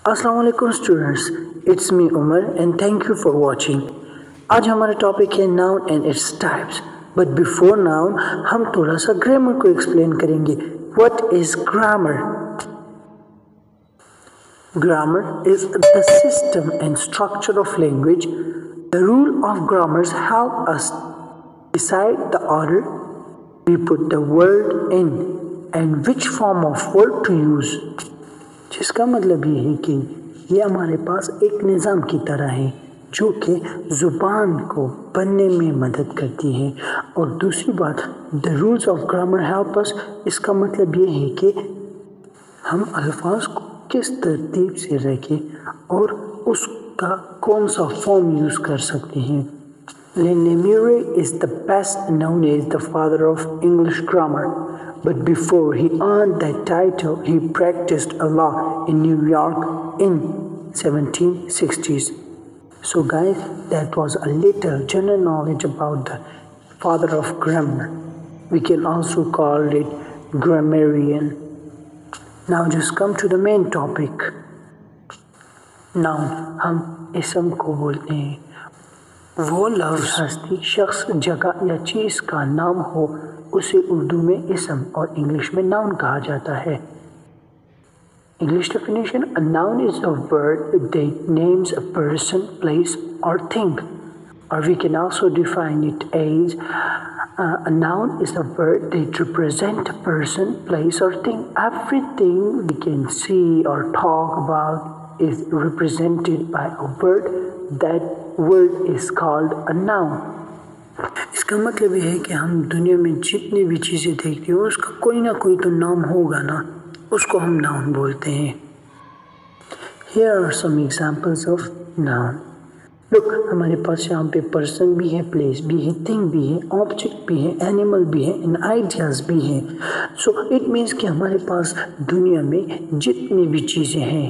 अस्सलाम वालेकुम students, it's me Umar and thank you for watching. आज हमारा टॉपिक है noun and its types. But before noun हम थोड़ा सा ग्रामर को एक्सप्लेन करेंगे। What is grammar? Grammar is the system and structure of language. The rule of grammars help us decide the order we put the word in and which form of word to use. जिसका मतलब ये है कि ये हमारे पास एक निज़ाम की तरह है जो कि ज़ुबान को बनने में मदद करती है। और दूसरी बात, the rules of grammar help us, इसका मतलब ये है कि हम अल्फाज को किस तरतीब से रखें और उसका कौन सा फॉर्म यूज़ कर सकते हैं। Lemuel is the best known as the father of English grammar, but before he earned that title, he practiced law in New York in 1760s. So guys, that was a little general knowledge about the father of grammar. We can also call it grammarian. Now just come to the main topic. Noun, हम इसम को बोलते हैं वो लफ्ज़ हस्ती, शख्स, जगह या चीज़ का नाम हो उसे उर्दू में इसम और इंग्लिश में नाउन कहा जाता है। English definition: a noun is a word that names a person, place or thing. Or we can also define it as a noun is a word that represents a person, place or thing. Everything we can see or talk about is represented by a word. That word is called a noun. इसका मतलब ये है कि हम दुनिया में जितनी भी चीज़ें देखते हैं उसका कोई ना कोई तो नाम होगा ना, उसको हम नाउन बोलते हैं। Here are some examples of noun. Look, हमारे पास यहाँ पे पर्सन भी है, प्लेस भी है, थिंग भी है, ऑब्जेक्ट भी है, एनिमल भी है एंड आइडियाज़ भी है। सो इट मीन्स कि हमारे पास दुनिया में जितनी भी चीज़ें हैं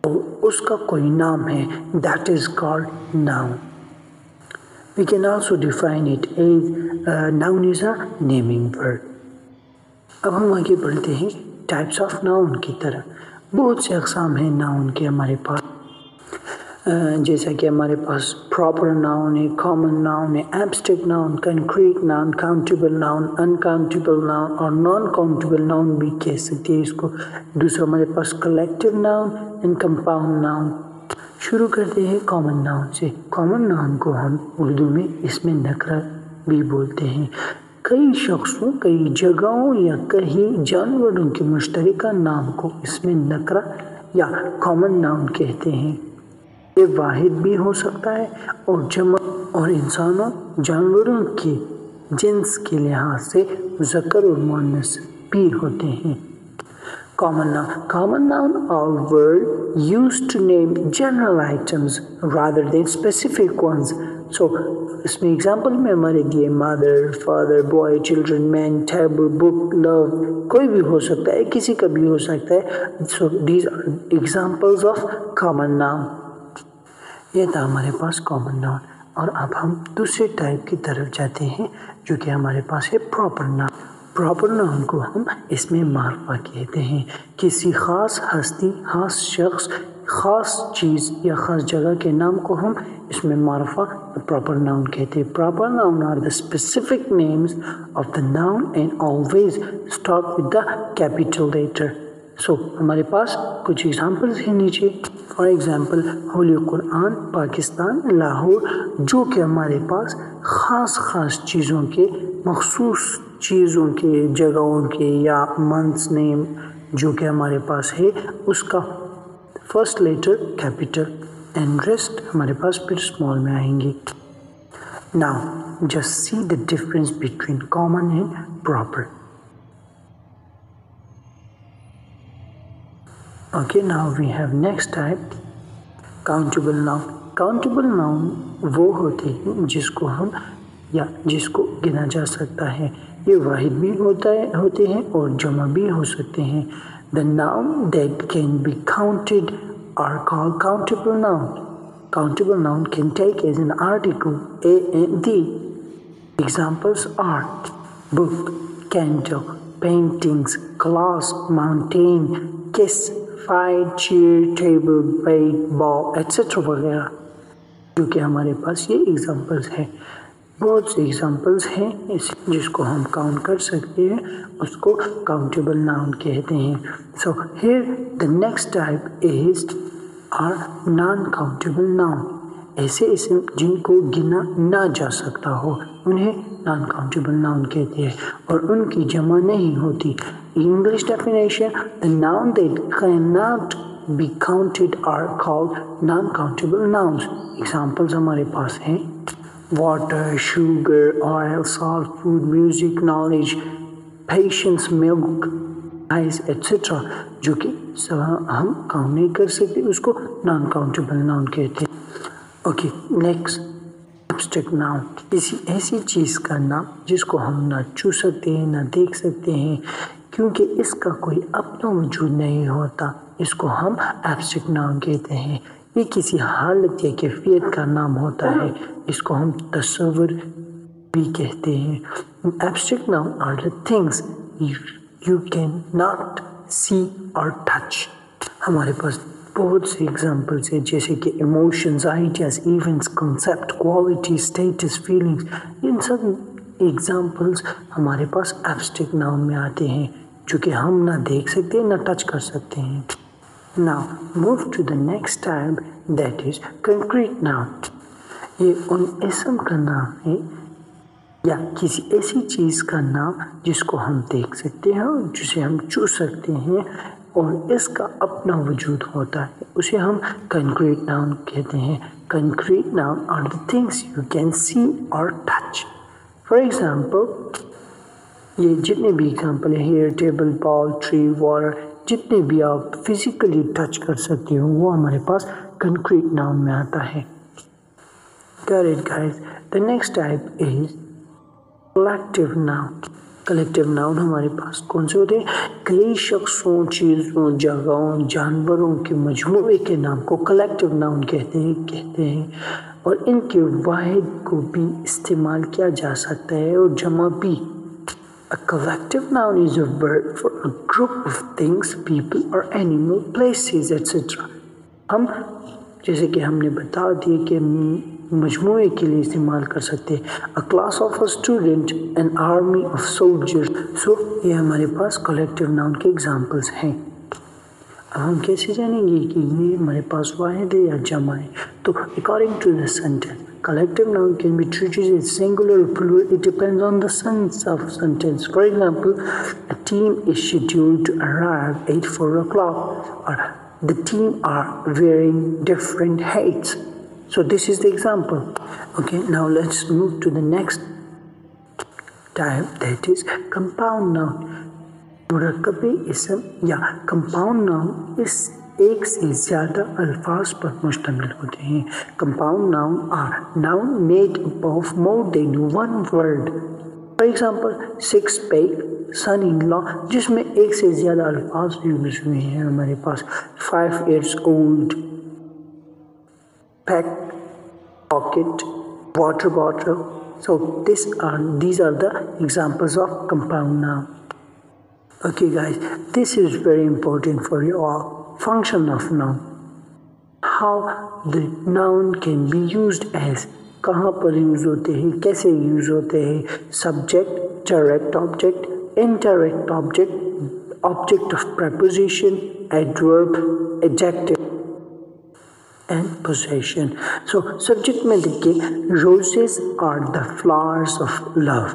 तो उसका कोई नाम है। That is called noun. We can also define it as noun is a naming word. अब हम आगे बढ़ते हैं टाइप्स ऑफ नाउन की तरह। बहुत से अक़साम हैं नाउन के हमारे पास, जैसा कि हमारे पास प्रॉपर नाउन है, कॉमन नाउन है, abstract noun, concrete noun, countable noun, uncountable noun और नॉन काउंटेबल नाउन भी कह सकते हैं इसको। दूसरा हमारे पास collective noun and compound noun. शुरू करते हैं कॉमन नाउन से। कॉमन नाउन को हम उर्दू में इसमें नकरा भी बोलते हैं। कई शख्सों, कई जगहों या कई जानवरों के मुश्तरका नाम को इसमें नकरा या कॉमन नाउन कहते हैं। ये वाहिद भी हो सकता है और जमा और इंसानों, जानवरों के जिन्स के लिहाज से मुज़क्कर और मुअन्नस भी होते हैं। Common noun are words used to name general items rather than specific ones. So इसमें एग्जाम्पल में हमारे दिए mother, father, boy, children, man, table, book, love, कोई भी हो सकता है, किसी का भी हो सकता है। So these are examples of common noun. ये था हमारे पास कॉमन नाउन। और अब हम दूसरे टाइप की तरफ जाते हैं जो कि हमारे पास है प्रॉपर नाउन। प्रॉपर नाउन को हम इसमें मार्फा कहते हैं। किसी ख़ास हस्ती, ख़ास शख्स, ख़ास चीज़ या ख़ास जगह के नाम को हम इसमें मार्फा प्रॉपर नाउन कहते हैं। Proper noun are the specific names of the noun and always start with the capital letter. So हमारे पास कुछ एग्जाम्पल्स हैं नीचे। For example holy Quran, Pakistan, Lahore, जो कि हमारे पास ख़ास चीज़ों के, मखसूस चीज़ों के, जगहों के या मंथ्स नेम जो कि हमारे पास है उसका first letter capital and rest हमारे पास फिर स्मॉल में आएंगे। Now just see the difference between common and proper. Okay, now we have next type, countable noun. Countable noun वो होते हैं जिसको हम या जिसको गिना जा सकता है। ये वाहिद भी होते हैं और जमा भी हो सकते हैं। The noun that can be counted are called countable noun. Countable noun can take as an article A and D. Examples are book, candle, paintings, glass, mountain, kiss, fight, cheer, table, bat, ball etcetera वगैरह, जो कि हमारे पास ये examples हैं। बहुत से examples हैं जिसको हम काउंट कर सकते हैं, उसको काउंटेबल नाउन कहते हैं। So here the next type is our non countable noun. ऐसे इस्म जिनको गिना ना जा सकता हो उन्हें नॉन काउंटेबल नाउन कहते हैं और उनकी जमा नहीं होती। English definition, the noun that can not be counted are called non countable nouns. Examples हमारे पास हैं water, sugar, oil, salt, food, music, knowledge, patience, milk, ice etcetera, जो कि हम काउंट नहीं कर सकते, उसको नॉन काउंटेबल नाउन कहते हैं। ओके, नेक्स्ट एब्स्ट्रैक्ट नाउन, किसी ऐसी चीज़ का नाम जिसको हम ना छू सकते हैं ना देख सकते हैं क्योंकि इसका कोई अपना वजूद नहीं होता, इसको हम एब्स्ट्रैक्ट नाउन कहते हैं। ये किसी हालत या कैफियत का नाम होता है, इसको हम तस्वुर भी कहते हैं। Abstract noun are the things you can not see or touch. हमारे पास बहुत से एग्जाम्पल्स हैं जैसे कि emotions, ideas, events, concept, quality, status, feelings. इन सब एग्जाम्पल्स हमारे पास एब्स्ट्रैक्ट नाउन में आते हैं जो कि हम ना देख सकते ना टच कर सकते हैं। Now move to the next type, that is concrete noun. ये उन इस्म का नाम है या किसी ऐसी चीज़ का नाम जिसको हम देख सकते हैं और जिसे हम छू सकते हैं और इसका अपना वजूद होता है, उसे हम concrete noun कहते हैं। Concrete noun are the things you can see or touch. For example, ये जितने भी एग्जाम्पल है, hair, table, ball, tree, water, जितने भी आप फिजिकली टच कर सकते हो वो हमारे पास कंक्रीट नाउन में आता है। Got it, guys? The next type is collective noun. Collective noun हमारे पास कौन से होते हैं? कई शख्सों, चीज़ों, जगहों, जानवरों के मजमूए के नाम को कलेक्टिव नाउन कहते हैं और इनके वाहिद को भी इस्तेमाल किया जा सकता है और जमा भी। A collective noun is a word for a group of things, people or animal, places, etc. हम जैसे कि हमने बता दिए कि मजमूए के लिए इस्तेमाल कर सकते हैं। A class of a student, an army of soldiers. So ये हमारे पास collective noun के examples हैं। अब हम कैसे जानेंगे कि ये हमारे पास वाहिद है या जमा है? तो according to the sentence, collective noun can be treated as singular or plural. It depends on the sense of sentence. For example, a team is scheduled to arrive at 4 o'clock, or the team are wearing different hats. So this is the example. Okay, now let's move to the next type, that is compound noun. मुरक्कबी इस्म या compound noun इस एक से ज़्यादा अल्फाज पर मुश्तमिल होते हैं। Compound noun are noun made up of more than one word. For example, six pack, son in law, जिसमें एक से ज़्यादा अल्फाज यूज हुए हैं हमारे पास। 5 years old, pack, pocket, water bottle. So these are the examples of compound noun. Okay guys, this is very important for you all. Function of noun. How the noun can be used as, कहाँ पर use होते हैं, कैसे use होते हैं, subject, direct object, indirect object, object of preposition, adverb, adjective and possession. So subject में देखिए, roses are the flowers of love.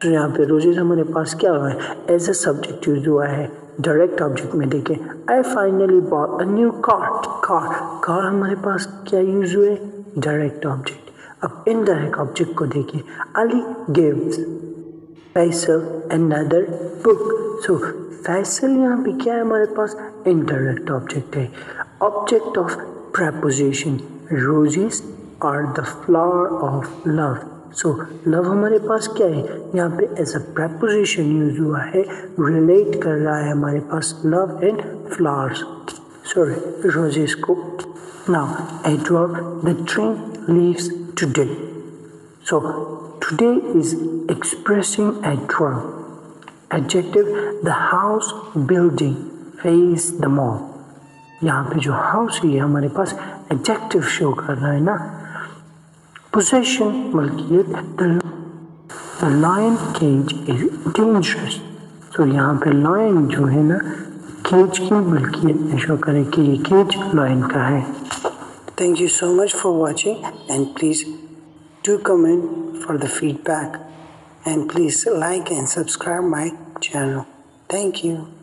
तो यहाँ पे रोजेज हमारे पास क्या हुआ है? एज अ सब्जेक्ट यूज हुआ है। डायरेक्ट ऑब्जेक्ट में देखें, I finally bought a new car हमारे पास क्या यूज हुए? Direct object. अब इनडायरेक्ट ऑब्जेक्ट को देखिए, Ali gives Faisal another book. So Faisal यहाँ पे क्या है हमारे पास? इनडायरेक्ट ऑब्जेक्ट है। Object of preposition, roses are the flower of love. So love हमारे पास क्या है? यहाँ पे एज अ प्रेपोजिशन यूज हुआ है, रिलेट कर रहा है हमारे पास love and flowers, sorry roses को। Now adverb, the train leaves today. So today is expressing adverb. Adjective, the house building face the mall. यहाँ पे जो हाउस है हमारे पास एडजेक्टिव शो कर रहा है ना। पोजेशन मलकियत, the lion cage is dangerous. तो यहाँ पे लायन जो है ना केज की मलकियत में शो करे कि ये केज लायन का है। Thank you so much for watching and please do comment for the feedback and please like and subscribe my channel. Thank you.